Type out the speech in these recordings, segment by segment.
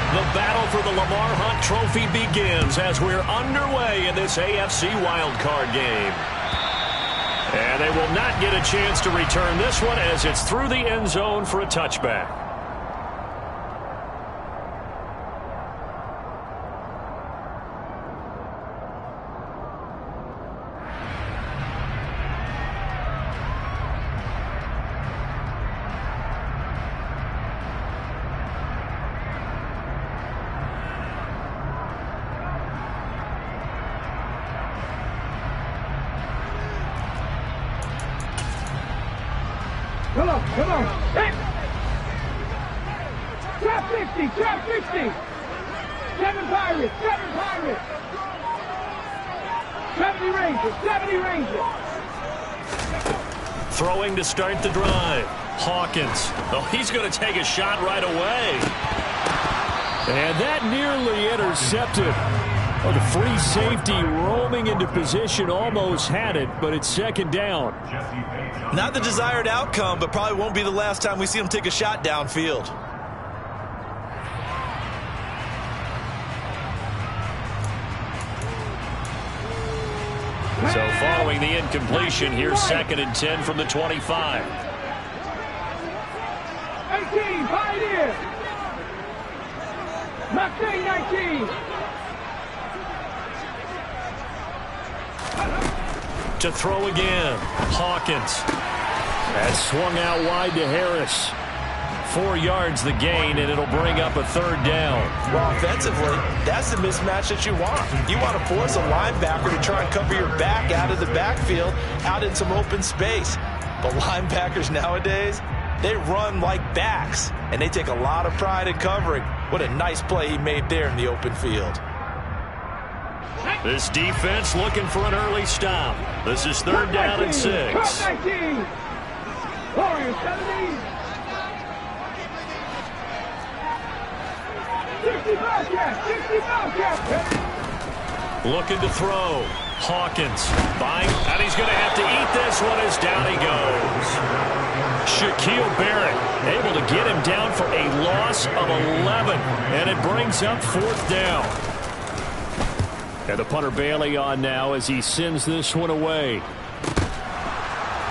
The battle for the Lamar Hunt Trophy begins as we're underway in this AFC wildcard game. And they will not get a chance to return this one as it's through the end zone for a touchback. Come on. Hey. Trap 50. 7 Pirates. 70 Rangers. Throwing to start the drive. Hawkins. Oh, he's going to take a shot right away. And that nearly intercepted. Oh, the free safety roaming into position almost had it, but it's second down. Not the desired outcome, but probably won't be the last time we see him take a shot downfield. So following the incompletion, here's 2nd and 10 from the 25. 18, Pioneer. Mustang 19. To throw again. Hawkins. That's swung out wide to Harris. 4 yards the gain, and it'll bring up a 3rd down. Well, offensively, that's the mismatch that you want. You want to force a linebacker to try and cover your back out of the backfield, out in some open space. But linebackers nowadays, they run like backs, and they take a lot of pride in covering. What a nice play he made there in the open field. This defense looking for an early stop. This is 3rd down and 6. Warriors 70. 65 yards. Looking to throw. Hawkins. Buying. And he's going to have to eat this one as down he goes. Shaquille Barrett able to get him down for a loss of 11. And it brings up 4th down. And the punter Bailey on now as he sends this one away.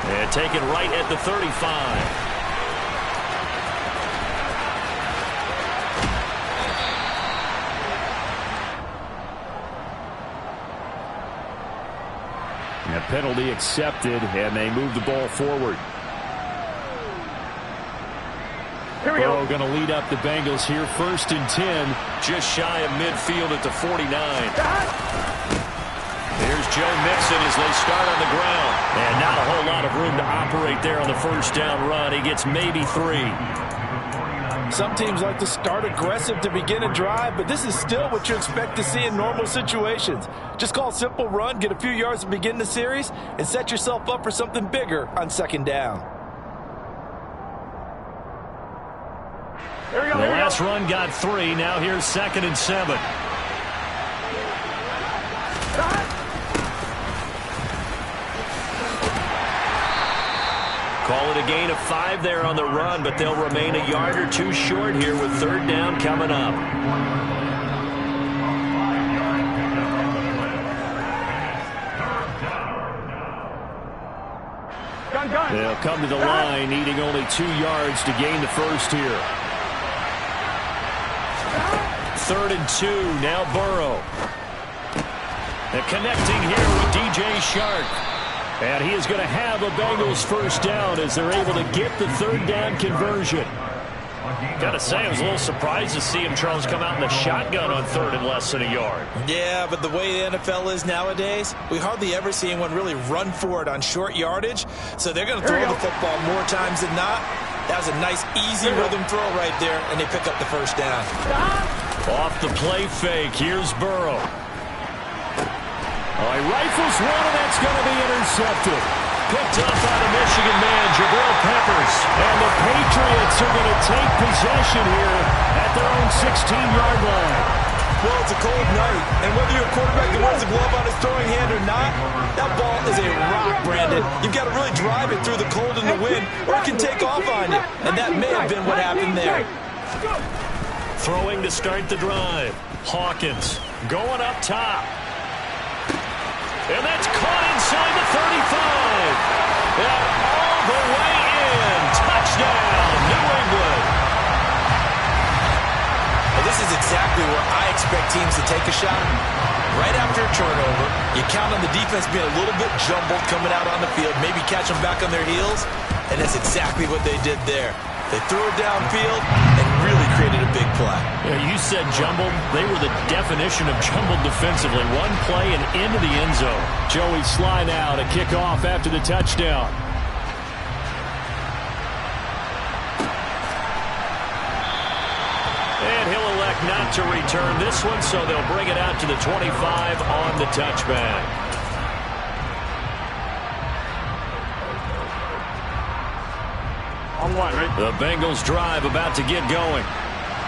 And taken right at the 35. And a penalty accepted, and they move the ball forward. Burrow going to lead up the Bengals here. 1st and 10, just shy of midfield at the 49. Here's Joe Mixon as they start on the ground. And not a whole lot of room to operate there on the 1st down run. He gets maybe 3. Some teams like to start aggressive to begin a drive, but this is still what you expect to see in normal situations. Just call a simple run, get a few yards to begin the series, and set yourself up for something bigger on 2nd down. The last run got 3. Now here's 2nd and 7. Call it a gain of 5 there on the run, but they'll remain a yard or 2 short here with 3rd down coming up. They'll come to the line, needing only 2 yards to gain the 1st here. 3rd and 2, now Burrow. And connecting here with DJ Shark. And he is going to have a Bengals 1st down as they're able to get the 3rd down conversion. Got to say, I was a little surprised to see him, Charles, come out in the shotgun on 3rd and less than a yard. Yeah, but the way the NFL is nowadays, we hardly ever see anyone really run for it on short yardage. So they're going to throw the football more times than not. That was a nice, easy rhythm throw right there, and they pick up the 1st down. Off the play fake, here's Burrow. Oh, he rifles one, and that's going to be intercepted. Picked up by the Michigan man, Jabril Peppers. And the Patriots are going to take possession here at their own 16-yard line. Well, it's a cold night, and whether you're a quarterback that wears a glove on his throwing hand or not, that ball is a rock, Brandon. You've got to really drive it through the cold and the wind, or it can take off on you. And that may have been what happened there. Throwing to start the drive. Hawkins going up top. And that's caught inside the 35. And all the way in. Touchdown, New England. Well, this is exactly where I expect teams to take a shot. Right after a turnover, you count on the defense being a little bit jumbled coming out on the field, maybe catch them back on their heels, and that's exactly what they did there. They threw it downfield and really created a big play. Yeah, you said jumbled. They were the definition of jumbled defensively. One play and into the end zone. Joey Sly now to kick off after the touchdown. And he'll elect not to return this one, so they'll bring it out to the 25 on the touchback. The Bengals drive about to get going.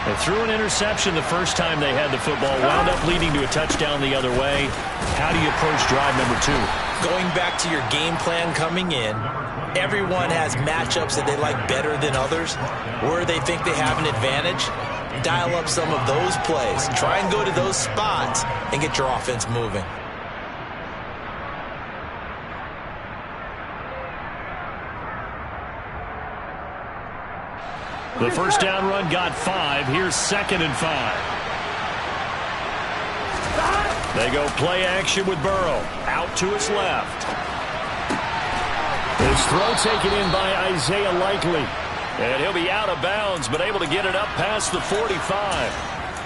They threw an interception the first time they had the football, wound up leading to a touchdown the other way. How do you approach drive number 2? Going back to your game plan coming in, everyone has matchups that they like better than others, where they think they have an advantage. Dial up some of those plays. Try and go to those spots and get your offense moving. The first down run got 5. Here's 2nd and 5. They go play action with Burrow. Out to his left. His throw taken in by Isaiah Likely. And he'll be out of bounds, but able to get it up past the 45.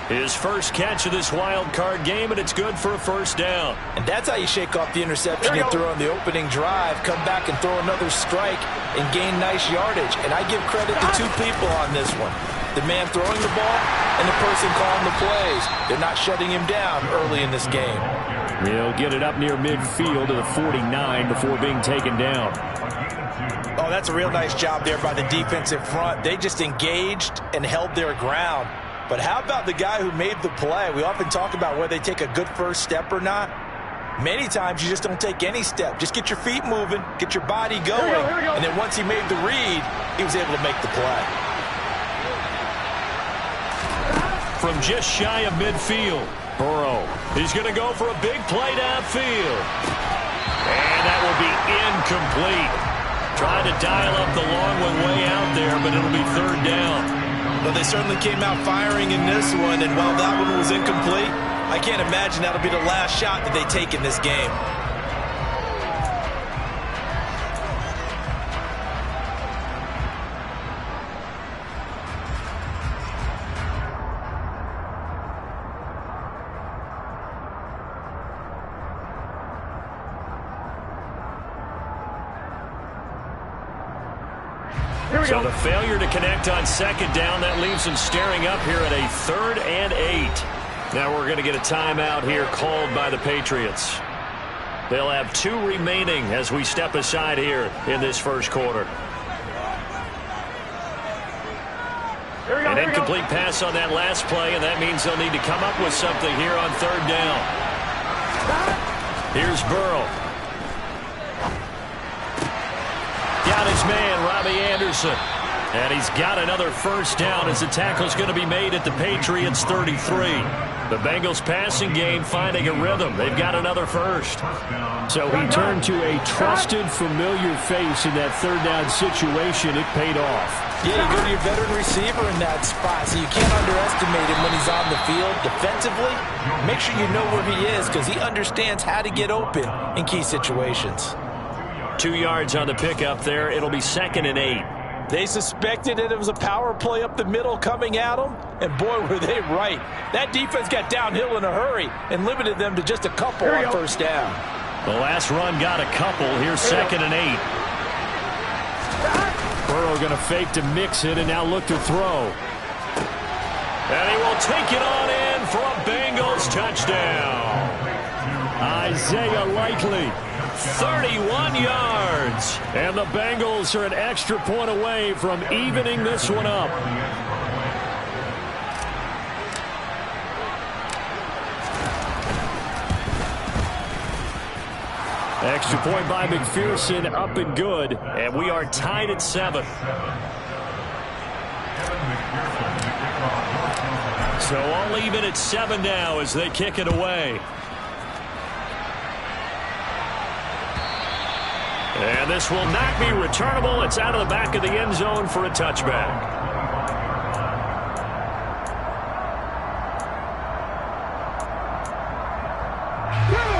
His first catch of this wild card game, and it's good for a first down. And that's how you shake off the interception you threw on the opening drive, come back and throw another strike and gain nice yardage. And I give credit to two people on this one. The man throwing the ball and the person calling the plays. They're not shutting him down early in this game. He'll get it up near midfield to the 49 before being taken down. Oh, that's a real nice job there by the defensive front. They just engaged and held their ground. But how about the guy who made the play? We often talk about whether they take a good first step or not. Many times you just don't take any step. Just get your feet moving, get your body going, Here we go. and then once he made the read, he was able to make the play. From just shy of midfield, Burrow. He's going to go for a big play downfield. And that will be incomplete. Trying to dial up the long one way out there, but it'll be 3rd down. Well, they certainly came out firing in this one, and while that one was incomplete, I can't imagine that'll be the last shot that they take in this game. So the failure to connect on 2nd down, that leaves them staring up here at a 3rd and 8. Now we're going to get a timeout here called by the Patriots. They'll have 2 remaining as we step aside here in this first quarter. An incomplete pass on that last play, and that means they'll need to come up with something here on 3rd down. Here's Burrow. Got his man, Robbie Anderson. And he's got another first down as the tackle's going to be made at the Patriots 33. The Bengals passing game finding a rhythm. They've got another first. So he turned to a trusted, familiar face in that 3rd down situation. It paid off. Yeah, you go to your veteran receiver in that spot, so you can't underestimate him when he's on the field defensively. Make sure you know where he is because he understands how to get open in key situations. 2 yards on the pickup there. It'll be 2nd and 8. They suspected that it was a power play up the middle coming at them, and boy, were they right. That defense got downhill in a hurry and limited them to just a couple on first down. The last run got a couple. Here's 2nd and 8. Burrow going to fake to mix it and now look to throw. And he will take it on in for a Bengals touchdown. Isaiah Likely. 31 yards. And the Bengals are an extra point away from evening this one up. Extra point by McPherson, up and good. And we are tied at 7. So all even at 7 now as they kick it away. And this will not be returnable. It's out of the back of the end zone for a touchback.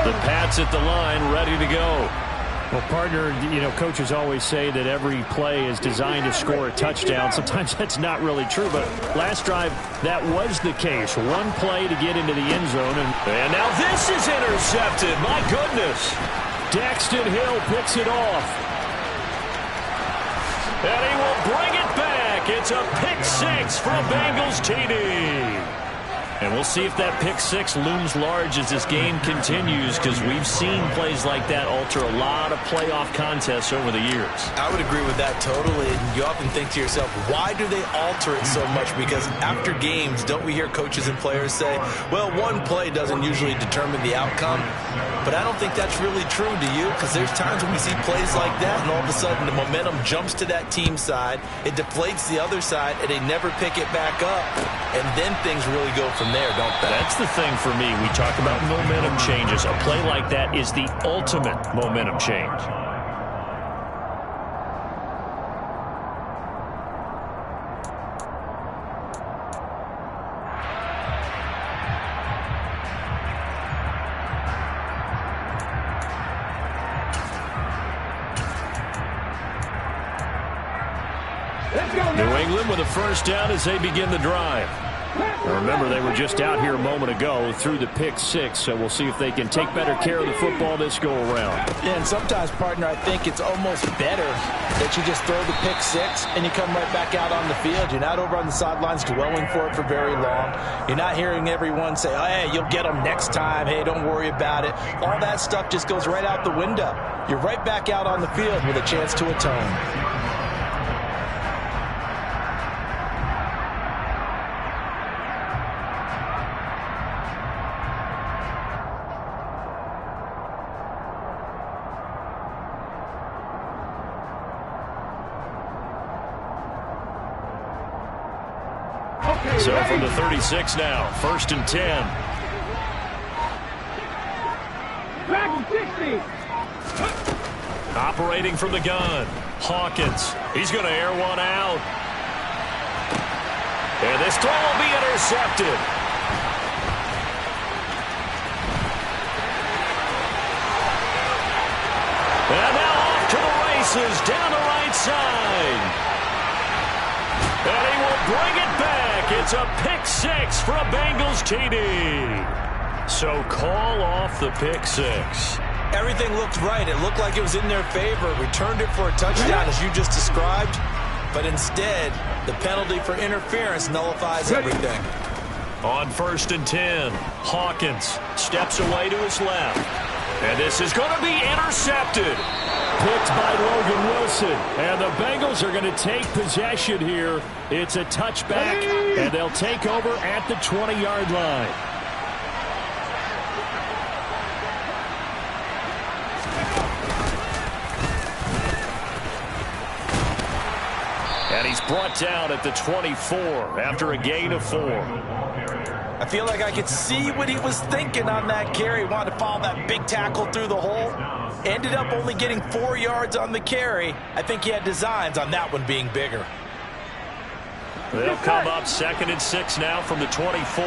The Pats at the line, ready to go. Well, partner, coaches always say that every play is designed to score a touchdown. Sometimes that's not really true, but last drive, that was the case. One play to get into the end zone. And now this is intercepted. My goodness. Daxton Hill picks it off. And he will bring it back. It's a pick six for a Bengals TD. And we'll see if that pick six looms large as this game continues, because we've seen plays like that alter a lot of playoff contests over the years. I would agree with that totally. And you often think to yourself, why do they alter it so much? Because after games, don't we hear coaches and players say, well, one play doesn't usually determine the outcome. But I don't think that's really true, do you? Because there's times when we see plays like that, and all of a sudden the momentum jumps to that team side, it deflates the other side, and they never pick it back up. And then things really go from there, don't they? That's the thing for me. We talk about momentum changes. A play like that is the ultimate momentum change. New England with a first down as they begin the drive. Remember, they were just out here a moment ago through the pick six, so we'll see if they can take better care of the football this go-around. Yeah, and sometimes, partner, I think it's almost better that you just throw the pick six and you come right back out on the field. You're not over on the sidelines dwelling for it for very long. You're not hearing everyone say, oh, hey, you'll get them next time. Hey, don't worry about it. All that stuff just goes right out the window. You're right back out on the field with a chance to atone. So from the 36 now, 1st and 10. Back 60. Operating from the gun, Hawkins. He's going to air one out. And this throw will be intercepted. And now off to the races, down the right side. And he will bring it back. It's a pick six for a Bengals TD. So call off the pick six. Everything looked right. It looked like it was in their favor. Returned it for a touchdown, as you just described. But instead, the penalty for interference nullifies everything. On 1st and 10, Hawkins steps away to his left. And this is going to be intercepted. Picked by Logan Wilson. And the Bengals are going to take possession here. It's a touchback, and they'll take over at the 20-yard line. And he's brought down at the 24 after a gain of 4. I feel like I could see what he was thinking on that carry. Wanted to follow that big tackle through the hole. Ended up only getting 4 yards on the carry. I think he had designs on that one being bigger. They'll come up 2nd and 6 now from the 24.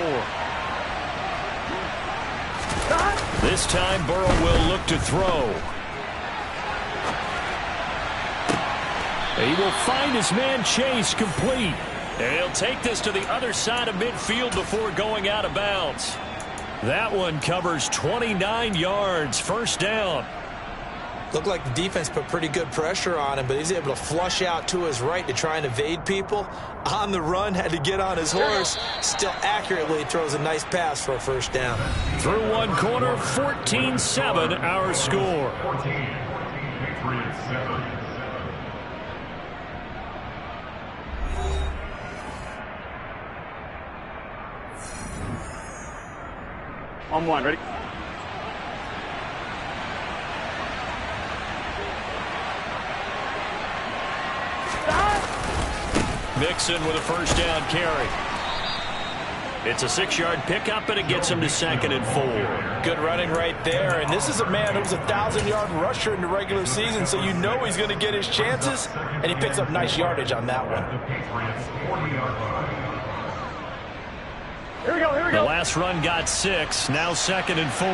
This time Burrow will look to throw. He will find his man Chase complete. And he'll take this to the other side of midfield before going out of bounds. That one covers 29 yards, 1st down. Looked like the defense put pretty good pressure on him, but he's able to flush out to his right to try and evade people. On the run, had to get on his horse. Still accurately throws a nice pass for a 1st down. Through one quarter, 14-7 our score. On one, ready? Mixon with a 1st down carry. It's a 6-yard pickup, and it gets him to 2nd and 4. Good running right there. And this is a man who was a 1,000-yard rusher in the regular season, so you know he's going to get his chances. And he picks up nice yardage on that one. Here we go, here we The go. last run got 6, now 2nd and 4.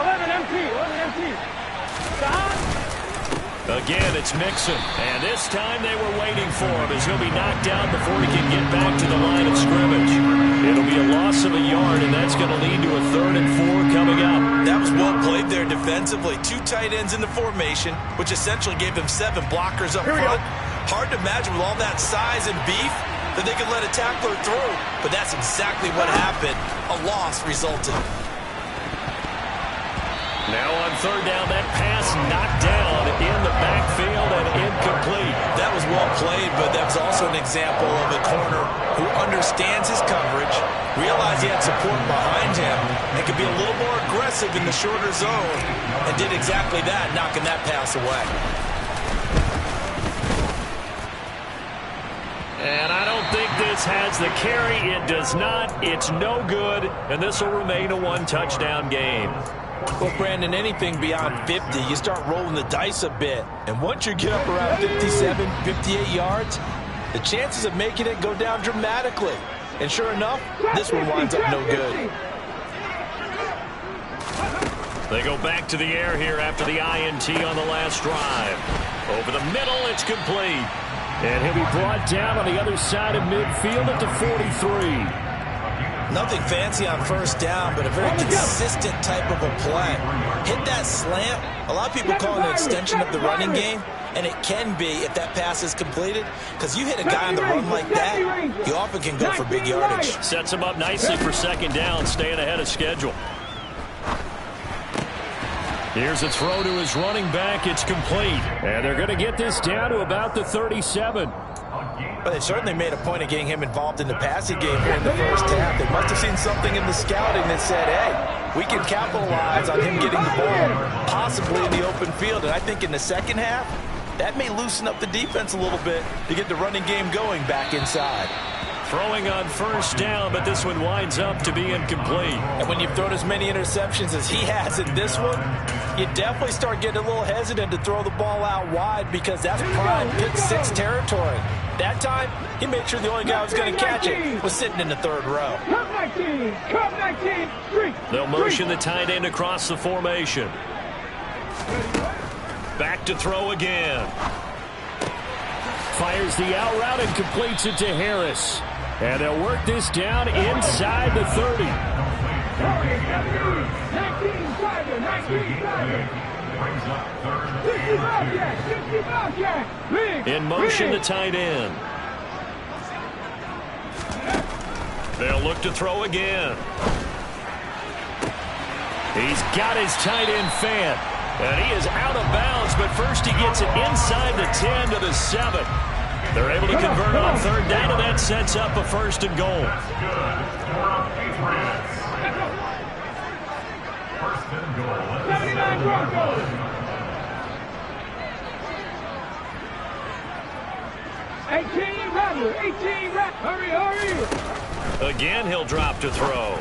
11 empty. Again, it's Mixon. And this time they were waiting for him as he'll be knocked down before he can get back to the line of scrimmage. It'll be a loss of a yard, and that's going to lead to a 3rd and 4 coming up. That was well played there defensively. 2 tight ends in the formation, which essentially gave them 7 blockers up front. Hard to imagine with all that size and beef that they could let a tackler through. But that's exactly what happened. A loss resulted. Now on 3rd down, that pass knocked down in the backfield and incomplete. That was well played, but that was also an example of a corner who understands his coverage, realized he had support behind him, and could be a little more aggressive in the shorter zone, and did exactly that, knocking that pass away. And I don't think this has the carry. It does not. It's no good, and this will remain a 1-touchdown game. Well, Brandon, anything beyond 50, you start rolling the dice a bit. And once you get up around 57, 58 yards, the chances of making it go down dramatically. And sure enough, this one winds up no good. They go back to the air here after the INT on the last drive. Over the middle, it's complete. And he'll be brought down on the other side of midfield at the 43. Nothing fancy on 1st down, but a very consistent type of a play. Hit that slant. A lot of people call it an extension of the running game, and it can be if that pass is completed, because you hit a guy on the run like that, you often can go for big yardage. Sets him up nicely for 2nd down, staying ahead of schedule. Here's a throw to his running back. It's complete. And they're going to get this down to about the 37. But they certainly made a point of getting him involved in the passing game here in the 1st half. They must have seen something in the scouting that said, hey, we can capitalize on him getting the ball, possibly in the open field. And I think in the 2nd half, that may loosen up the defense a little bit to get the running game going back inside. Throwing on 1st down, but this one winds up to be incomplete. And when you've thrown as many interceptions as he has in this one, you definitely start getting a little hesitant to throw the ball out wide because that's prime pick 6 territory. That time, he made sure the only guy who was going to catch it was sitting in the 3rd row. Come 19, They'll motion the tight end across the formation. Back to throw again. Fires the out route and completes it to Harris. And they'll work this down inside the 30. 19, In motion, the tight end. They'll look to throw again. He's got his tight end fan. And he is out of bounds, but first he gets it inside the 10 to the 7. They're able to convert on 3rd down, and that sets up a 1st and goal. 79 Broncos. 18 Rattler, 18 Rattler. Hurry. Again, he'll drop to throw.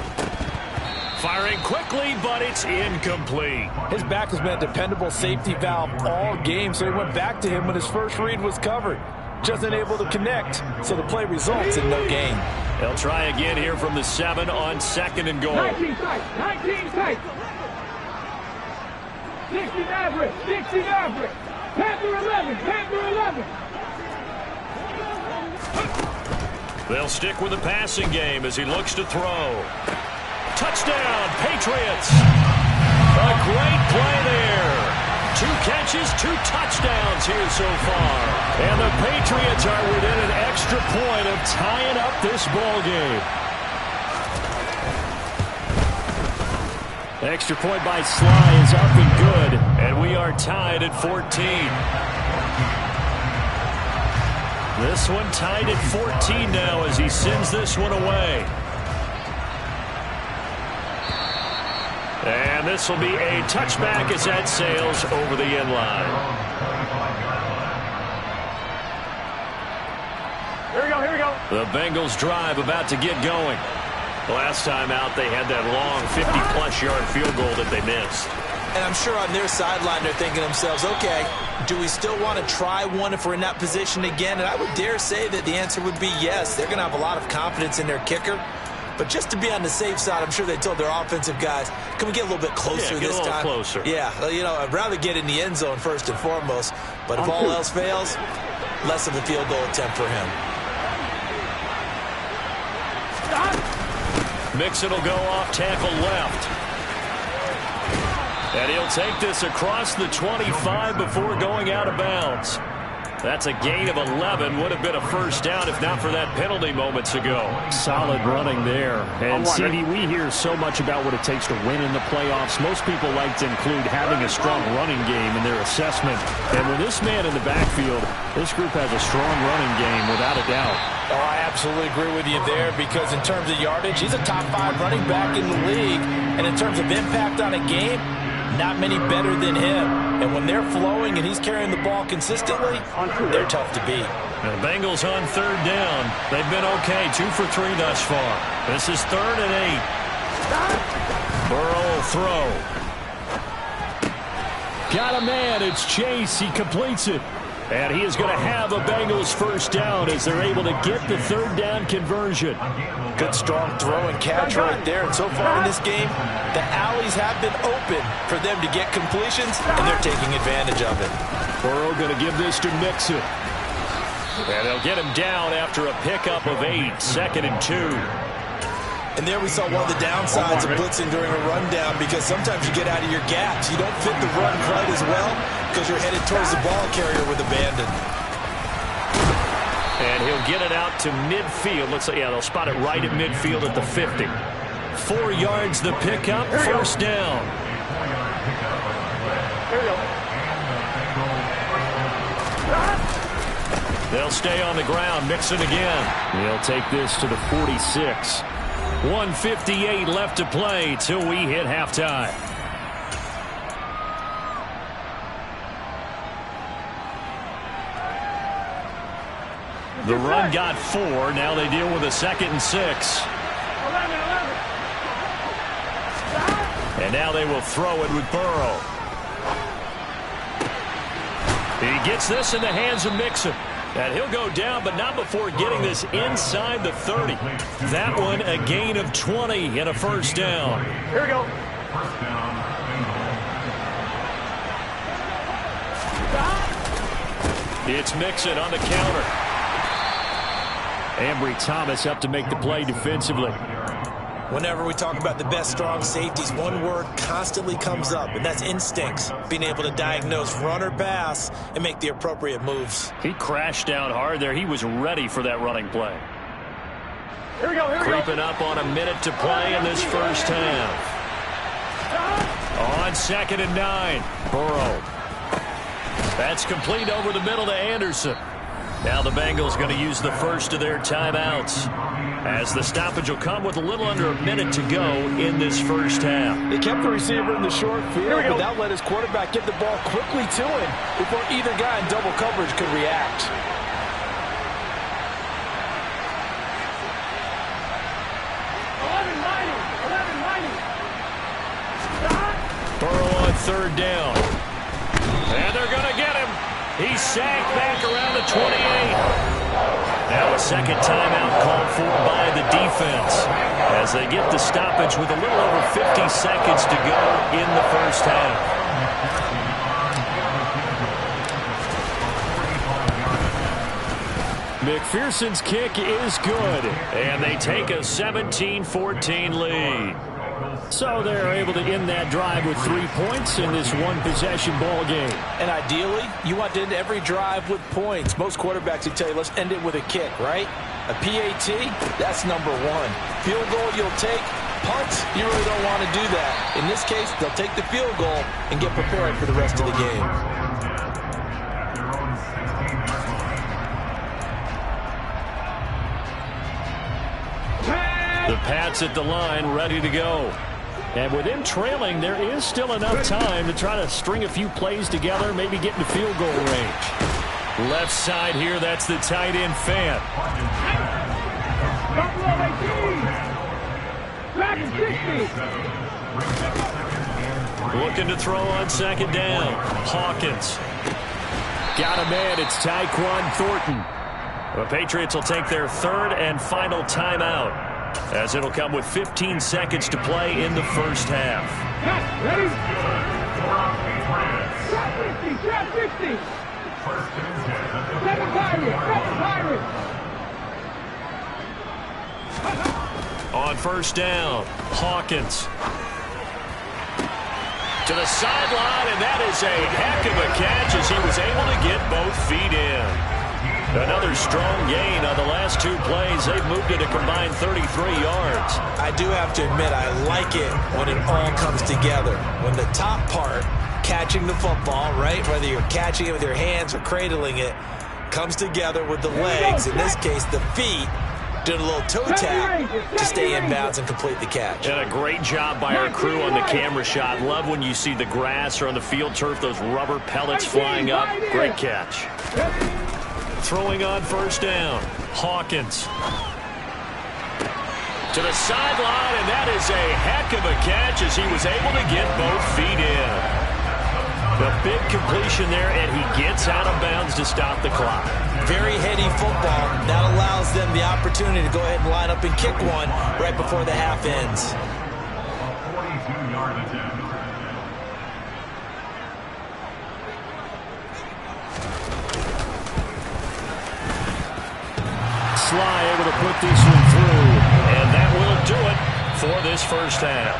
Firing quickly, but it's incomplete. His back has been a dependable safety valve all game, so he went back to him when his first read was covered. Just unable to connect, so the play results in no gain. They'll try again here from the 7 on 2nd and goal. 19 tight. 60 average. Panther 11. They'll stick with the passing game as he looks to throw. Touchdown, Patriots. A great play there. 2 catches, 2 touchdowns here so far. And the Patriots are within an extra point of tying up this ball game. Extra point by Sly is up and good. And we are tied at 14. This one tied at 14 now as he sends this one away. And this will be a touchback as that sails over the end line. Here we go. The Bengals drive about to get going. Last time out, they had that long 50-plus yard field goal that they missed. And I'm sure on their sideline they're thinking to themselves, okay, do we still want to try one if we're in that position again? And I would dare say that the answer would be yes. They're going to have a lot of confidence in their kicker. But just to be on the safe side, I'm sure they told their offensive guys, can we get a little bit closer this time? Get a little closer. Yeah, you know, I'd rather get in the end zone first and foremost. But if all else fails, less of a field goal attempt for him. Mixon will go off tackle left. And he'll take this across the 25 before going out of bounds. That's a gain of 11. Would have been a first down if not for that penalty moments ago. Solid running there. And CD, we hear so much about what it takes to win in the playoffs. Most people like to include having a strong running game in their assessment. And with this man in the backfield, this group has a strong running game without a doubt. Oh, I absolutely agree with you there because in terms of yardage, he's a top 5 running back in the league. And in terms of impact on a game, not many better than him. And when they're flowing and he's carrying the ball consistently, they're tough to beat. The Bengals on third down. They've been okay, 2 for 3 thus far. This is 3rd and 8. Burrow will throw. Got a man. It's Chase. He completes it. And he is going to have a Bengals first down as they're able to get the third down conversion. Good strong throw and catch right there. And so far in this game, the alleys have been open for them to get completions, and they're taking advantage of it. Burrow going to give this to Mixon. And they'll get him down after a pickup of 8, 2nd and 2. And there we saw one of the downsides of blitzing during a rundown because sometimes you get out of your gaps. You don't fit the run quite as well because you're headed towards the ball carrier with abandon. And he'll get it out to midfield. Let's say, yeah, they'll spot it right at midfield at the 50. 4 yards the pickup, first down. Here we go. They'll stay on the ground. Mixon again. He'll take this to the 46. 1:58 left to play till we hit halftime. The run got 4. Now they deal with a 2nd and 6. 11. And now they will throw it with Burrow. He gets this in the hands of Mixon. And he'll go down, but not before getting this inside the 30. That one a gain of 20 and a first down. Here we go. It's Mixon on the counter. Ambry Thomas up to make the play defensively. Whenever we talk about the best strong safeties, one word constantly comes up, and that's instincts. Being able to diagnose run or pass and make the appropriate moves. He crashed down hard there. He was ready for that running play. Here we go. Creeping up on a minute to play in this first half. On 2nd and 9. Burrow. That's complete over the middle to Anderson. Now the Bengals going to use the first of their timeouts, as the stoppage will come with a little under a minute to go in this first half. They kept the receiver in the short field, but that let his quarterback get the ball quickly to him before either guy in double coverage could react. Burrow on third down. And they're going to get him. He's sacked back around the 28. Now a second timeout called for by the defense as they get the stoppage with a little over 50 seconds to go in the first half. McPherson's kick is good, and they take a 17-14 lead. So they're able to end that drive with 3 points in this one-possession ball game. And ideally, you want to end every drive with points. Most quarterbacks will tell you, let's end it with a kick, right? A PAT, that's number 1. Field goal, you'll take. Punt, you really don't want to do that. In this case, they'll take the field goal and get prepared for the rest of the game. The Pats at the line, ready to go. And with him trailing, there is still enough time to try to string a few plays together, maybe get into field goal range. Left side here, that's the tight end Fant. Buffalo 18. Dragon 60. Looking to throw on second down. Hawkins. Got a man. It's Tyquan Thornton. The Patriots will take their third and final timeout, as it'll come with 15 seconds to play in the first half. Ready? Trap 60. Seven Pirates. On first down, Hawkins. To the sideline, and that is a heck of a catch as he was able to get both feet in. Another strong gain on the last two plays. They've moved it a combined 33 yards. I do have to admit, I like it when it all comes together. When the top part, catching the football, right, whether you're catching it with your hands or cradling it, comes together with the legs, in this case the feet, doing a little toe tap to stay in bounds and complete the catch. And a great job by our crew on the camera shot. Love when you see the grass or on the field turf, those rubber pellets flying up. Great catch. Throwing on first down, Hawkins. To the sideline, and that is a heck of a catch as he was able to get both feet in. A big completion there, and he gets out of bounds to stop the clock. Very heady football. That allows them the opportunity to go ahead and line up and kick one right before the half ends. Sly able to put this one through, and that will do it for this first half.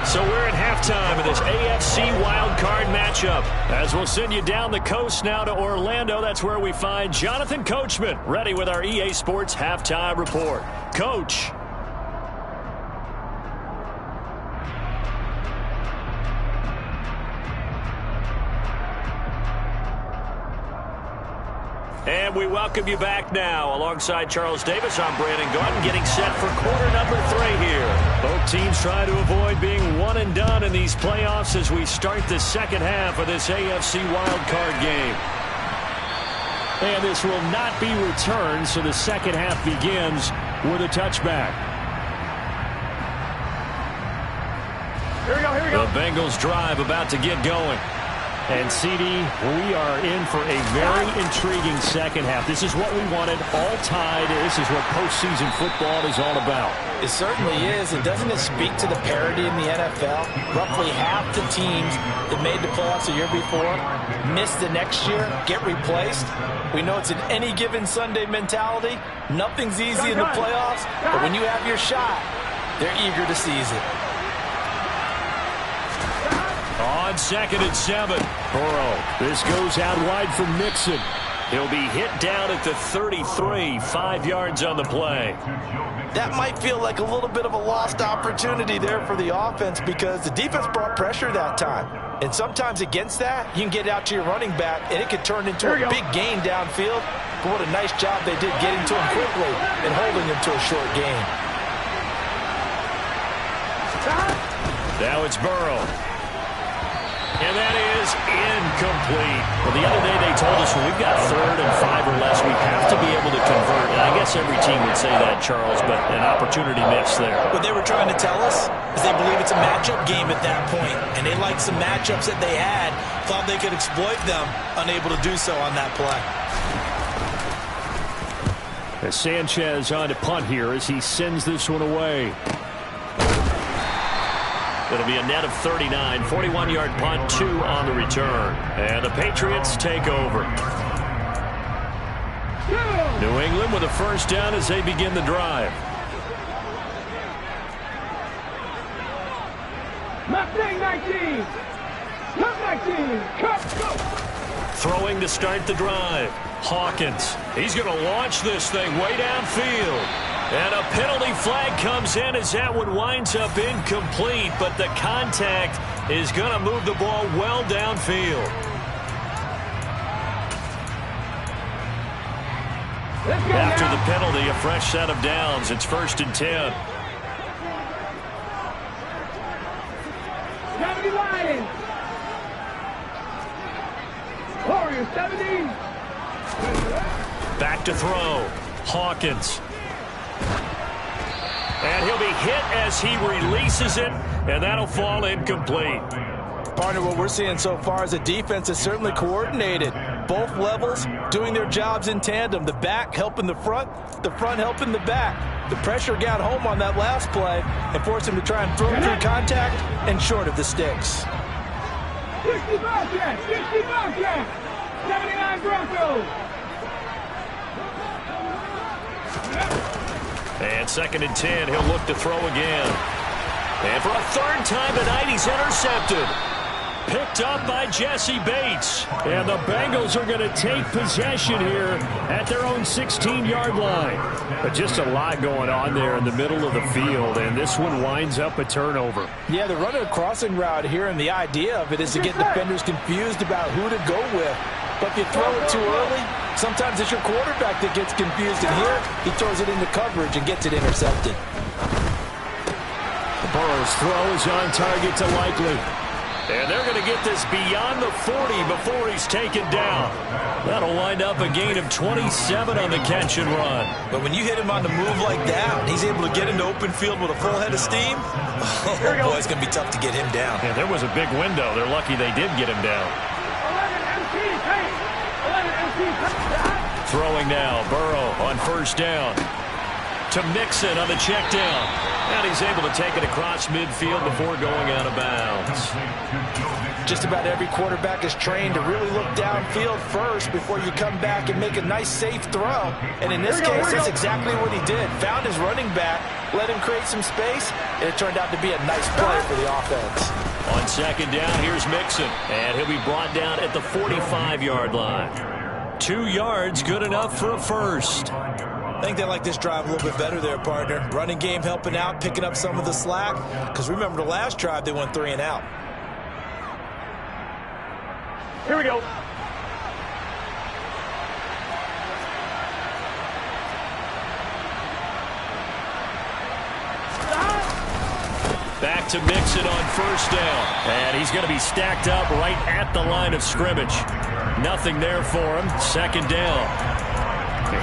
So we're at halftime of this AFC wildcard matchup, as we'll send you down the coast now to Orlando. That's where we find Jonathan Coachman ready with our EA Sports halftime report. Coach. And we welcome you back now. Alongside Charles Davis, I'm Brandon Gordon, getting set for quarter number 3 here. Both teams try to avoid being one and done in these playoffs as we start the second half of this AFC wildcard game. And this will not be returned, so the second half begins with a touchback. Here we go. The Bengals drive about to get going. And, CD, we are in for a very intriguing second half. This is what we wanted, all tied. This is what postseason football is all about. It certainly is. And doesn't it speak to the parity in the NFL? Roughly half the teams that made the playoffs the year before miss the next year, get replaced. We know it's an any given Sunday mentality. Nothing's easy in the playoffs, but when you have your shot, they're eager to seize it. On 2nd and 7, Burrow. This goes out wide from Mixon. He'll be hit down at the 33, 5 yards on the play. That might feel like a little bit of a lost opportunity there for the offense because the defense brought pressure that time. And sometimes against that, you can get out to your running back, and it could turn into a big gain downfield. But what a nice job they did getting to him quickly and holding him to a short gain. Now it's Burrow. And that is incomplete. Well, the other day they told us when we've got 3rd and 5 or less, we have to be able to convert. And I guess every team would say that, Charles, but an opportunity missed there. What they were trying to tell us is they believe it's a matchup game at that point, and they liked some matchups that they had, thought they could exploit them, unable to do so on that play. As Sanchez on to punt here as he sends this one away. It'll be a net of 39, 41-yard punt, 2 on the return. And the Patriots take over. New England with a first down as they begin the drive. Mustang 19. Cut 19. Cut. Go. Throwing to start the drive. Hawkins. He's going to launch this thing way downfield. And a penalty flag comes in as that one winds up incomplete, but the contact is going to move the ball well downfield. After the penalty, a fresh set of downs. It's 1st and 10. 70 Lions. Warriors 70. Back to throw. Hawkins. And he'll be hit as he releases it, and that'll fall incomplete. Partner, what we're seeing so far is the defense is certainly coordinated. Both levels doing their jobs in tandem. The back helping the front helping the back. The pressure got home on that last play and forced him to try and throw through contact and short of the sticks. 60 Bobcats! 60 Bobcats! 79 Broncos! And 2nd and 10, he'll look to throw again. And for a 3rd time tonight, he's intercepted. Picked up by Jesse Bates. And the Bengals are going to take possession here at their own 16-yard line. But just a lot going on there in the middle of the field, and this one winds up a turnover. Yeah, they're running a crossing route here, and the idea of it is to get defenders confused about who to go with. But if you throw it too early, sometimes it's your quarterback that gets confused, and here he throws it into coverage and gets it intercepted. Burrow's throw is on target to Likely. And they're going to get this beyond the 40 before he's taken down. That'll wind up a gain of 27 on the catch and run. But when you hit him on the move like that, and he's able to get into open field with a full head of steam, oh boy, it's going to be tough to get him down. Yeah, there was a big window. They're lucky they did get him down. 11 MT. Throwing now, Burrow on 1st down. To Mixon on the check down. And he's able to take it across midfield before going out of bounds. Just about every quarterback is trained to really look downfield first before you come back and make a nice, safe throw. And in this case, that's exactly what he did. Found his running back, let him create some space, and it turned out to be a nice play for the offense. On 2nd down, here's Mixon. And he'll be brought down at the 45-yard line. 2 yards, good enough for a first. I think they like this drive a little bit better there, partner. Running game helping out, picking up some of the slack. Because remember, the last drive, they went 3 and out. Here we go. Back to Mixon on 1st down. And he's going to be stacked up right at the line of scrimmage. Nothing there for him. 2nd down.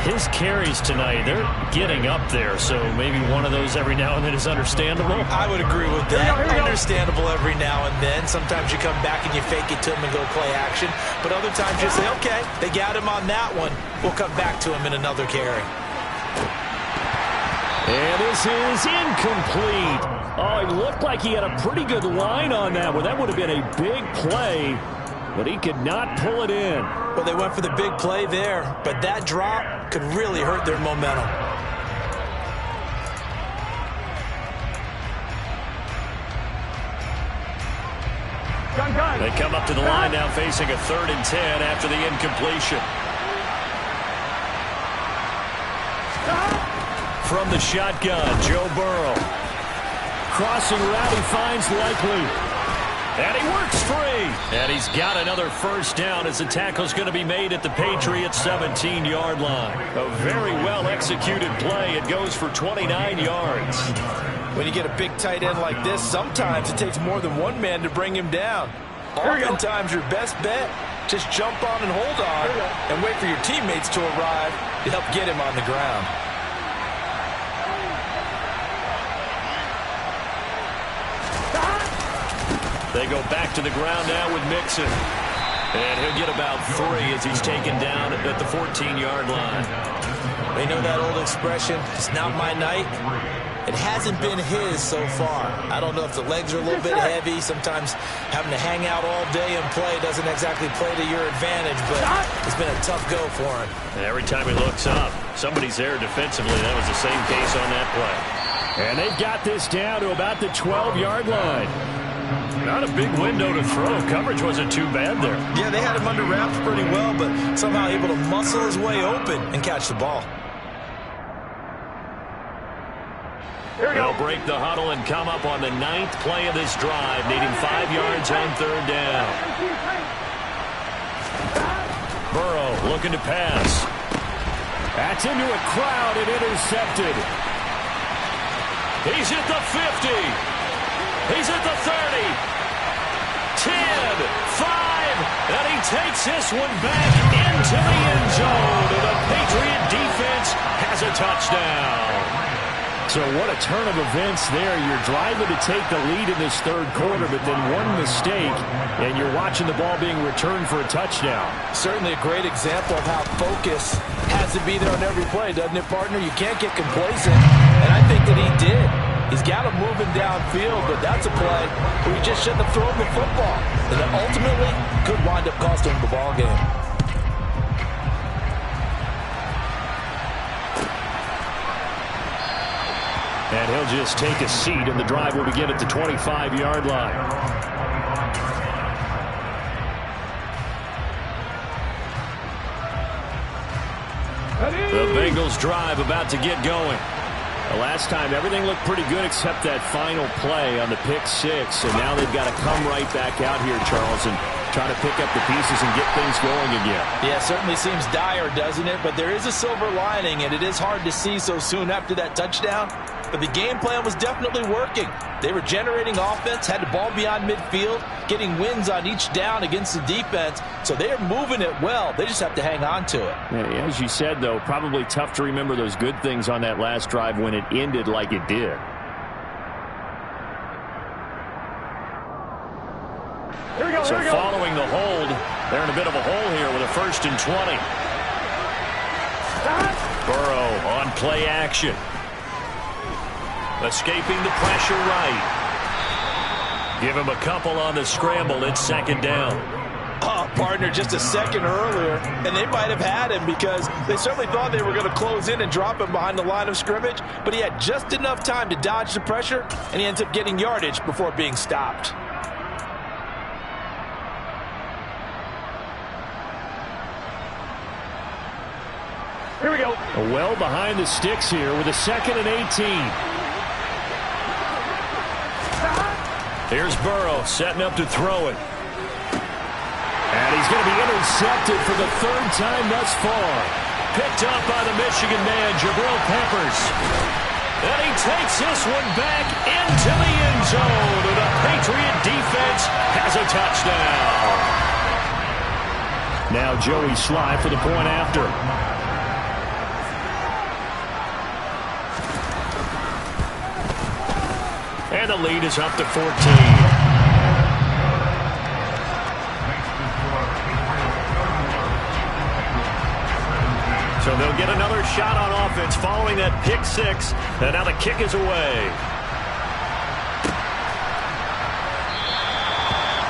His carries tonight, they're getting up there, so maybe one of those every now and then is understandable. I would agree with that. Understandable every now and then. Sometimes you come back and you fake it to him and go play action. But other times you say, okay, they got him on that one. We'll come back to him in another carry. And this is incomplete. Oh, it looked like he had a pretty good line on that one. That would have been a big play, but he could not pull it in. Well, they went for the big play there, but that drop could really hurt their momentum. They come up to the line now facing a 3rd and 10 after the incompletion. From the shotgun, Joe Burrow. Crossing route, he finds Likely. And he works free. And he's got another 1st down as the tackle's going to be made at the Patriots 17-yard line. A very well-executed play. It goes for 29 yards. When you get a big tight end like this, sometimes it takes more than one man to bring him down. Oftentimes, your best bet, just jump on and hold on and wait for your teammates to arrive to help get him on the ground. They go back to the ground now with Mixon. And he'll get about 3 as he's taken down at the 14-yard line. They know that old expression, it's not my night. It hasn't been his so far. I don't know if the legs are a little bit heavy. Sometimes having to hang out all day and play doesn't exactly play to your advantage, but it's been a tough go for him. And every time he looks up, somebody's there defensively. That was the same case on that play. And they've got this down to about the 12-yard line. Not a big window to throw. Coverage wasn't too bad there. Yeah, they had him under wraps pretty well, but somehow able to muscle his way open and catch the ball. They'll break the huddle and come up on the 9th play of this drive, needing 5 yards on 3rd down. Burrow looking to pass. That's into a crowd and intercepted. He's at the 50. He's at the 30. 10, 5, and he takes this one back into the end zone. And the Patriot defense has a touchdown. So what a turn of events there. You're driving to take the lead in this third quarter, but then one mistake, and you're watching the ball being returned for a touchdown. Certainly a great example of how focus has to be there on every play, doesn't it, partner? You can't get complacent, and I think that he did. He's got him moving downfield, but that's a play where he just shouldn't have thrown the football. And that ultimately could wind up costing him the ball game. And he'll just take a seat, and the drive will begin at the 25-yard line. The Bengals drive about to get going. The last time, everything looked pretty good except that final play on the pick six, and now they've got to come right back out here, Charles, and try to pick up the pieces and get things going again. Yeah, it certainly seems dire, doesn't it? But there is a silver lining, and it is hard to see so soon after that touchdown. But the game plan was definitely working. They were generating offense, had the ball beyond midfield, getting wins on each down against the defense. So they are moving it well. They just have to hang on to it. Yeah, as you said, though, probably tough to remember those good things on that last drive when it ended like it did. Here we go, So here we go. following the hold, they're in a bit of a hole here with a 1st and 20. Burrow on play action. Escaping the pressure right. Give him a couple on the scramble. It's 2nd down. Oh, partner, just a second earlier, and they might have had him because they certainly thought they were going to close in and drop him behind the line of scrimmage, but he had just enough time to dodge the pressure, and he ends up getting yardage before being stopped. Here we go. Well behind the sticks here with a 2nd and 18. Here's Burrow setting up to throw it. And he's going to be intercepted for the 3rd time thus far. Picked up by the Michigan man, Jabril Peppers. And he takes this one back into the end zone. And the Patriot defense has a touchdown. Now Joey Sly for the point after. And the lead is up to 14. So they'll get another shot on offense following that pick six. And now the kick is away.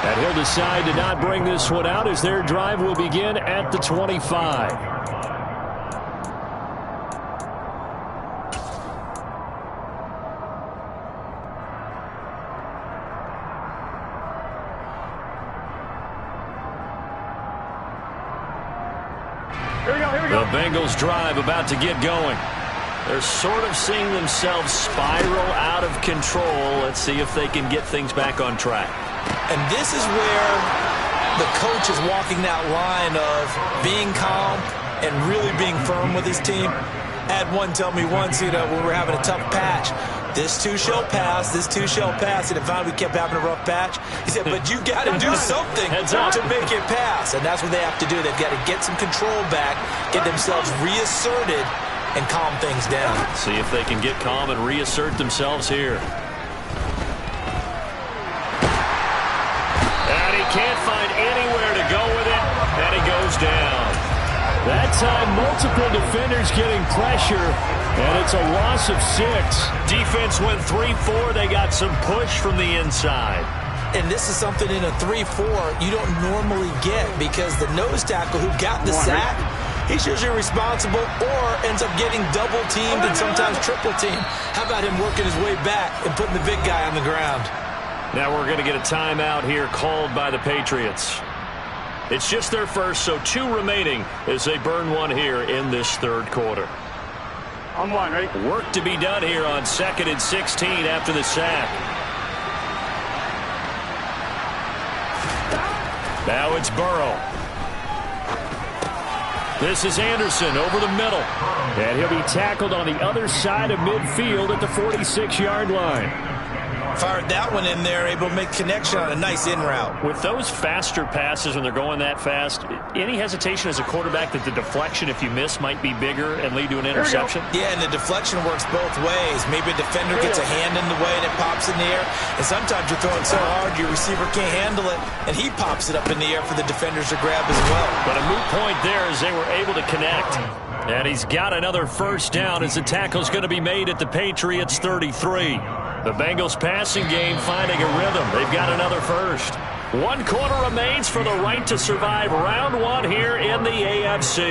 And he'll decide to not bring this one out as their drive will begin at the 25. The Bengals drive about to get going. They're sort of seeing themselves spiral out of control. Let's see if they can get things back on track. And this is where the coach is walking that line of being calm and really being firm with his team. I had one tell me once, when we were having a tough patch, this too shall pass, this too shall pass. And finally we kept having a rough patch. He said, but you got to do something to make it pass. And that's what they have to do. They've got to get some control back, get themselves reasserted, and calm things down. See if they can get calm and reassert themselves here. And he can't find anywhere to go with it, and he goes down. That time, multiple defenders getting pressure, and it's a loss of 6. Defense went 3-4. They got some push from the inside. And this is something in a 3-4 you don't normally get because the nose tackle who got the sack, he's usually responsible or ends up getting double-teamed and sometimes triple-teamed. How about him working his way back and putting the big guy on the ground? Now we're going to get a timeout here called by the Patriots. It's just their first, so 2 remaining as they burn one here in this third quarter. On one, right? Work to be done here on 2nd and 16 after the sack. Now it's Burrow. This is Anderson over the middle. And he'll be tackled on the other side of midfield at the 46-yard line. Fired that one in there, able to make connection on a nice in route. With those faster passes when they're going that fast, any hesitation as a quarterback that the deflection, if you miss, might be bigger and lead to an interception? Yeah, and the deflection works both ways. Maybe a defender gets a hand in the way and it pops in the air. And sometimes you're throwing so hard your receiver can't handle it, and he pops it up in the air for the defenders to grab as well. But a moot point there as they were able to connect. And he's got another first down as the tackle's going to be made at the Patriots 33. The Bengals passing game finding a rhythm. They've got another first. 1 quarter remains for the right to survive round 1 here in the AFC.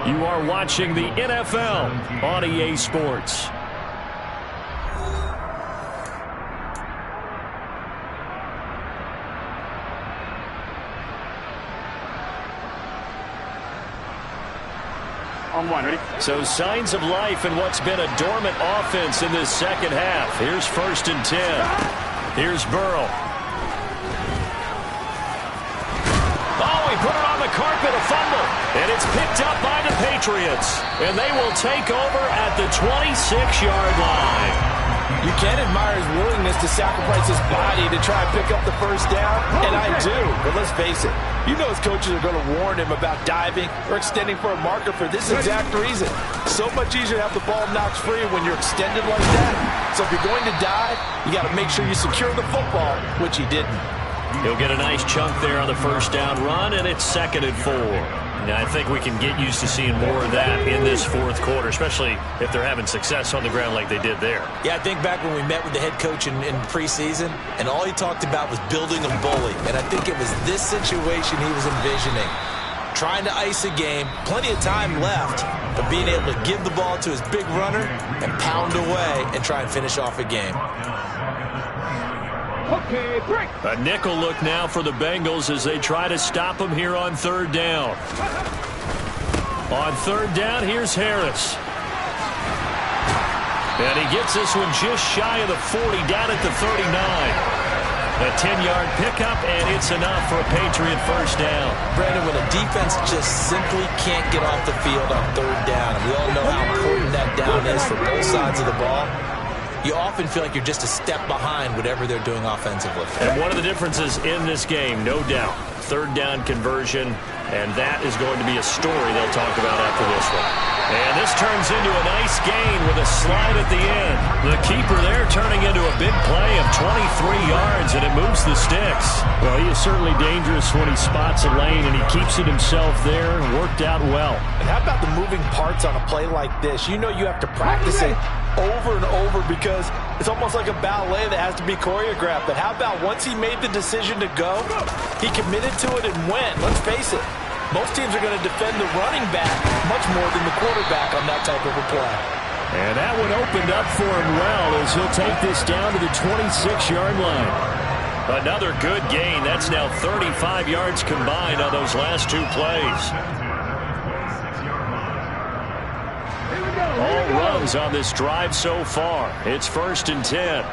You are watching the NFL on EA Sports. On 1, ready? So signs of life in what's been a dormant offense in this second half. Here's 1st and 10. Here's Burrow. Oh, he put it on the carpet, a fumble. And it's picked up by the Patriots. And they will take over at the 26-yard line. You can admire his willingness to sacrifice his body to try and pick up the first down, and I do. But let's face it, you know his coaches are going to warn him about diving or extending for a marker for this exact reason. So much easier to have the ball knocked free when you're extended like that. So if you're going to dive, you got to make sure you secure the football, which he didn't. He'll get a nice chunk there on the first down run, and it's 2nd and 4. Now, I think we can get used to seeing more of that in this 4th quarter, especially if they're having success on the ground like they did there. Yeah, I think back when we met with the head coach in preseason, and all he talked about was building a bully. And I think it was this situation he was envisioning. Trying to ice a game, plenty of time left, but being able to give the ball to his big runner and pound away and try and finish off a game. Okay, break. A nickel look now for the Bengals as they try to stop him here on 3rd down. On 3rd down, here's Harris. And he gets this one just shy of the 40, down at the 39. A 10-yard pickup, and it's enough for a Patriot first down. Brandon, when a defense just simply can't get off the field on 3rd down, and we all know how important that down is for both sides of the ball, you often feel like you're just a step behind whatever they're doing offensively. And one of the differences in this game, no doubt, 3rd down conversion, and that is going to be a story they'll talk about after this one. And this turns into a nice gain with a slide at the end. The keeper there turning into a big play of 23 yards, and it moves the sticks. Well, he is certainly dangerous when he spots a lane, and he keeps it himself there and worked out well. And how about the moving parts on a play like this? You know you have to practice it over and over because it's almost like a ballet that has to be choreographed. But how about once he made the decision to go, he committed to it and went. Let's face it, most teams are going to defend the running back much more than the quarterback on that type of a play. And that one opened up for him well as he'll take this down to the 26-yard line. Another good gain. That's now 35 yards combined on those last 2 plays. All runs on this drive so far. It's 1st and 10.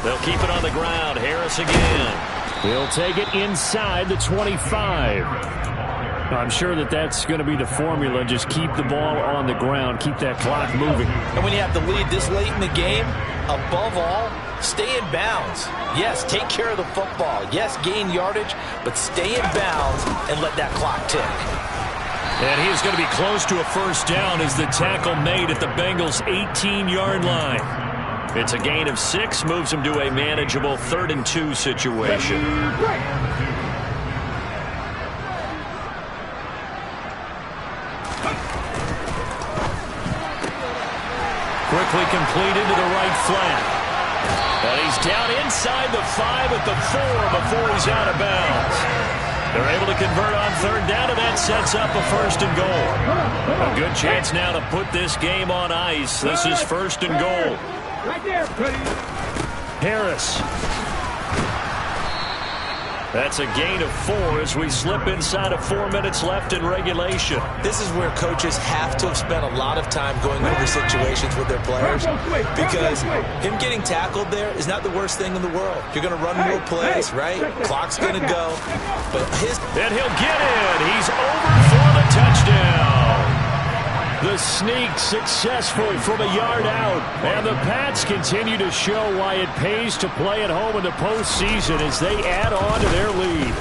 They'll keep it on the ground. Harris again. He'll take it inside the 25. I'm sure that's going to be the formula. Just keep the ball on the ground. Keep that clock moving. And when you have the lead this late in the game, above all, stay in bounds. Yes, take care of the football. Yes, gain yardage, but stay in bounds and let that clock tick. And he is going to be close to a first down as the tackle made at the Bengals' 18-yard line. It's a gain of 6, moves him to a manageable 3rd and 2 situation. Quickly completed to the right flat. And he's down inside the 5 at the 4 before he's out of bounds. They're able to convert on 3rd down, and that sets up a 1st and goal. A good chance now to put this game on ice. This is 1st and goal. Right there, buddy. Harris. That's a gain of 4 as we slip inside of 4 minutes left in regulation. This is where coaches have to have spent a lot of time going over situations with their players because him getting tackled there is not the worst thing in the world. You're going to run more plays, right? Clock's going to go. But and he'll get in. He's over for the touchdown. The sneak successful from a yard out. And the Pats continue to show why it pays to play at home in the postseason as they add on to their lead.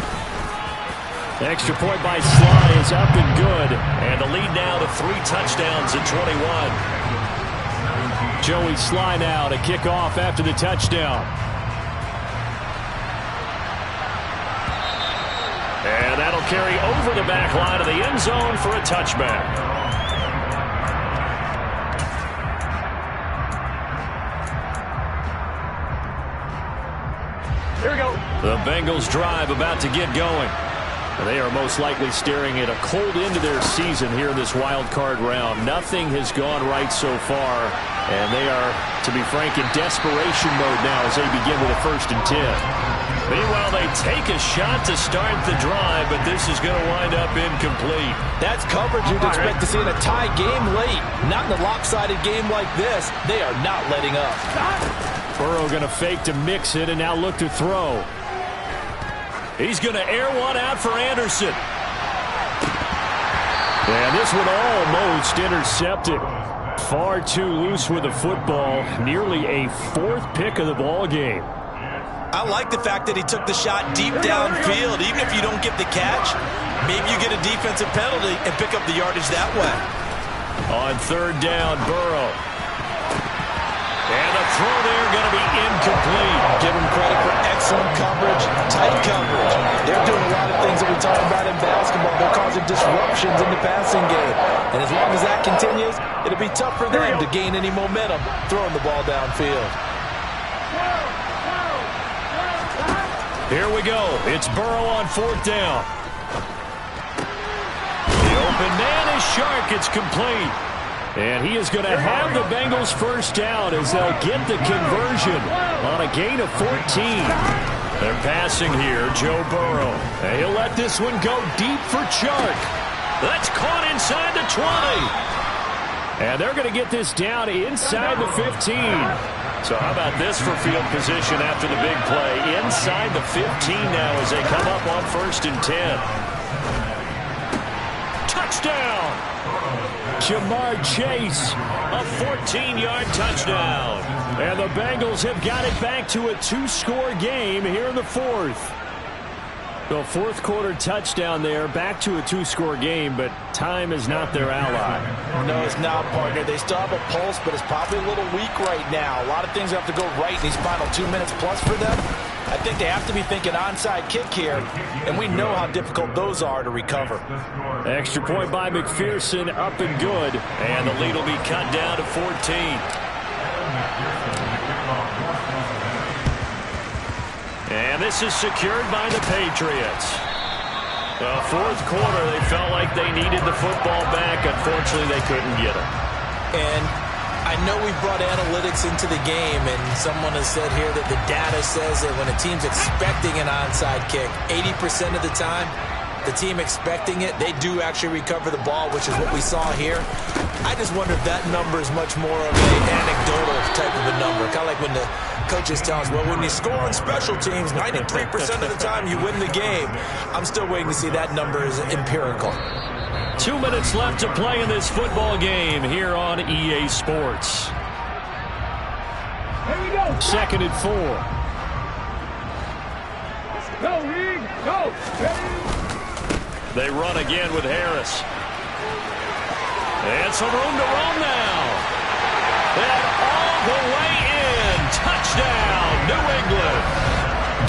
Extra point by Sly is up and good. And the lead now to 3 touchdowns at 21. Joey Sly now to kick off after the touchdown. And that'll carry over the back line of the end zone for a touchback. Here we go. The Bengals drive about to get going. They are most likely staring at a cold end to their season here in this wild card round. Nothing has gone right so far, and they are, to be frank, in desperation mode now as they begin with a 1st and 10. Meanwhile, they take a shot to start the drive, but this is going to wind up incomplete. That's coverage you'd expect to see in a tie game late. Not in a lopsided game like this. They are not letting up. Burrow going to fake to mix it and now look to throw. He's going to air one out for Anderson. And this one almost intercepted. Far too loose with the football. Nearly a 4th pick of the ball game. I like the fact that he took the shot deep downfield. Even if you don't get the catch, maybe you get a defensive penalty and pick up the yardage that way. On 3rd down, Burrow. And the throw there going to be incomplete. Give him credit for excellent coverage, tight coverage. They're doing a lot of things that we talk about in basketball. They're causing disruptions in the passing game. And as long as that continues, it'll be tough for them to gain any momentum throwing the ball downfield. Here we go. It's Burrow on 4th down. The open man is Shark. It's complete. And he is going to have the Bengals 1st down as they'll get the conversion on a gain of 14. They're passing here, Joe Burrow. And he'll let this one go deep for Shark. That's caught inside the 20. And they're going to get this down inside the 15. So how about this for field position after the big play? Inside the 15 now as they come up on 1st and 10. Touchdown! Jamar Chase, a 14-yard touchdown. And the Bengals have got it back to a 2-score game here in the 4th. The 4th quarter touchdown there, back to a 2-score game, but time is not their ally. No, it's not, partner. They still have a pulse, but it's probably a little weak right now. A lot of things have to go right in these final 2 minutes plus for them. I think they have to be thinking onside kick here, and we know how difficult those are to recover. Extra point by McPherson, up and good. And the lead will be cut down to 14. And this is secured by the Patriots. The 4th quarter, they felt like they needed the football back. Unfortunately, they couldn't get it. And I know we've brought analytics into the game, and someone has said here that the data says that when a team's expecting an onside kick, 80% of the time, the team expecting it, they do actually recover the ball, which is what we saw here. I just wonder if that number is much more of an anecdotal type of a number. Kind of like when the coaches tell us, well, when you score on special teams, 93% of the time you win the game. I'm still waiting to see that number is empirical. 2 minutes left to play in this football game here on EA Sports. Here we go. 2nd and 4. Go, Reed. Go. Ready? They run again with Harris. And some room to roam now. And all the way in. Touchdown, New England.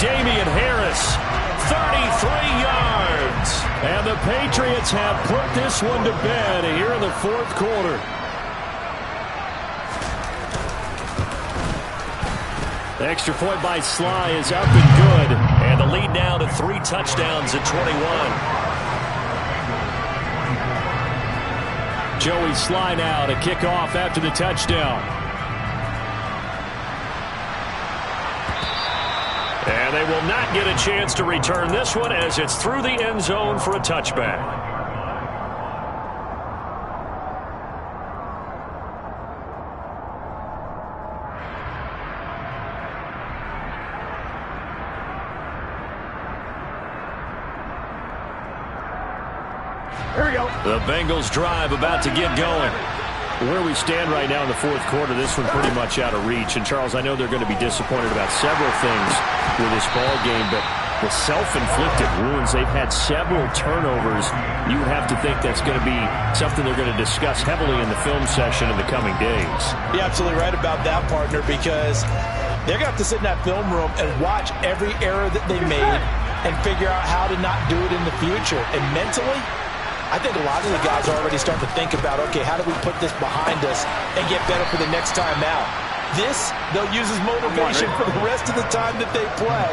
Damian Harris, 33 yards. And the Patriots have put this one to bed here in the 4th quarter. The extra point by Sly is up and good. And the lead now to 3 touchdowns at 21. Joey Sly now to kick off after the touchdown. And they will not get a chance to return this one as it's through the end zone for a touchback. Here we go. The Bengals drive about to get going. Where we stand right now in the fourth quarter, this one pretty much out of reach. And, Charles, I know they're going to be disappointed about several things with this ball game, but the self-inflicted wounds, they've had several turnovers. You would have to think that's going to be something they're going to discuss heavily in the film session in the coming days. You're absolutely right about that, partner, because they're going to have to sit in that film room and watch every error that they made and figure out how to not do it in the future. And mentally, I think a lot of the guys are already starting to think about, okay, how do we put this behind us and get better for the next time out? This, they'll use as motivation for the rest of the time that they play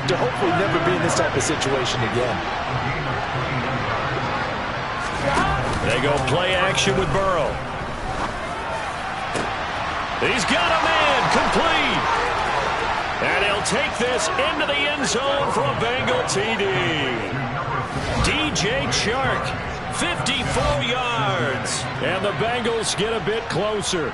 to hopefully never be in this type of situation again. They go play action with Burrow. He's got a man, complete. And he'll take this into the end zone for a Bengal TD. DJ Chark, 54 yards. And the Bengals get a bit closer.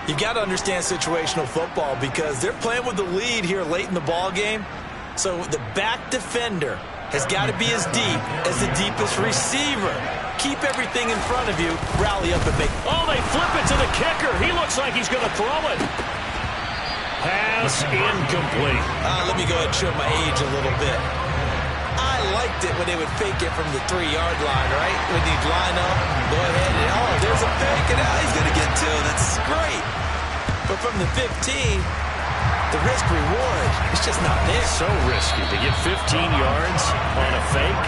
You've got to understand situational football because they're playing with the lead here late in the ball game. So the back defender has got to be as deep as the deepest receiver. Keep everything in front of you, rally up and make. Oh, they flip it to the kicker. He looks like he's going to throw it. Pass incomplete. Let me go ahead and show my age a little bit. I liked it when they would fake it from the 3-yard line, right? When you'd line up, go ahead and, oh, there's a fake, and he's going to get 2. That's great. But from the 15, the risk-reward is just not there. So risky to get 15 yards on a fake.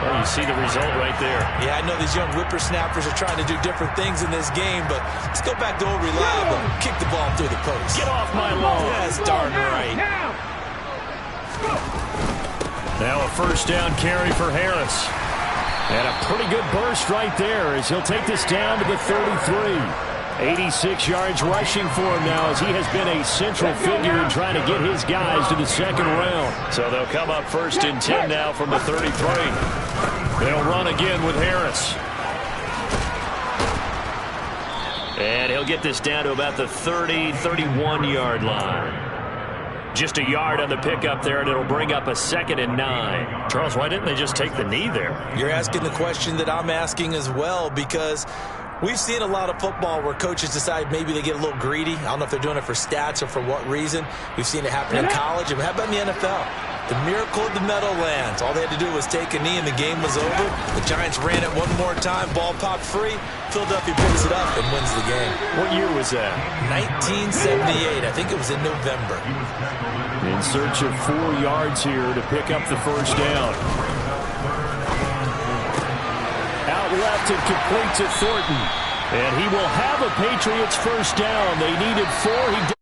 Well, you see the result right there. Yeah, I know these young whippersnappers are trying to do different things in this game, but let's go back to old reliable. Kick the ball through the post. Get off my lawn. That's darn right. Now a first down carry for Harris. And a pretty good burst right there as he'll take this down to the 33. 86 yards rushing for him now as he has been a central figure in trying to get his guys to the second round. So they'll come up first and 10 now from the 33. They'll run again with Harris. And he'll get this down to about the 30, 31-yard line. Just a yard on the pickup there, and it'll bring up a 2nd and 9. Charles, why didn't they just take the knee there? You're asking the question that I'm asking as well, because we've seen a lot of football where coaches decide maybe they get a little greedy. I don't know if they're doing it for stats or for what reason. We've seen it happen in college. And how about in the NFL? The miracle of the Meadowlands. All they had to do was take a knee and the game was over. The Giants ran it one more time. Ball popped free. Philadelphia picks it up and wins the game. What year was that? 1978. I think it was in November. In search of 4 yards here to pick up the first down. Out left and complete to Thornton. And he will have a Patriots first down. They needed 4. He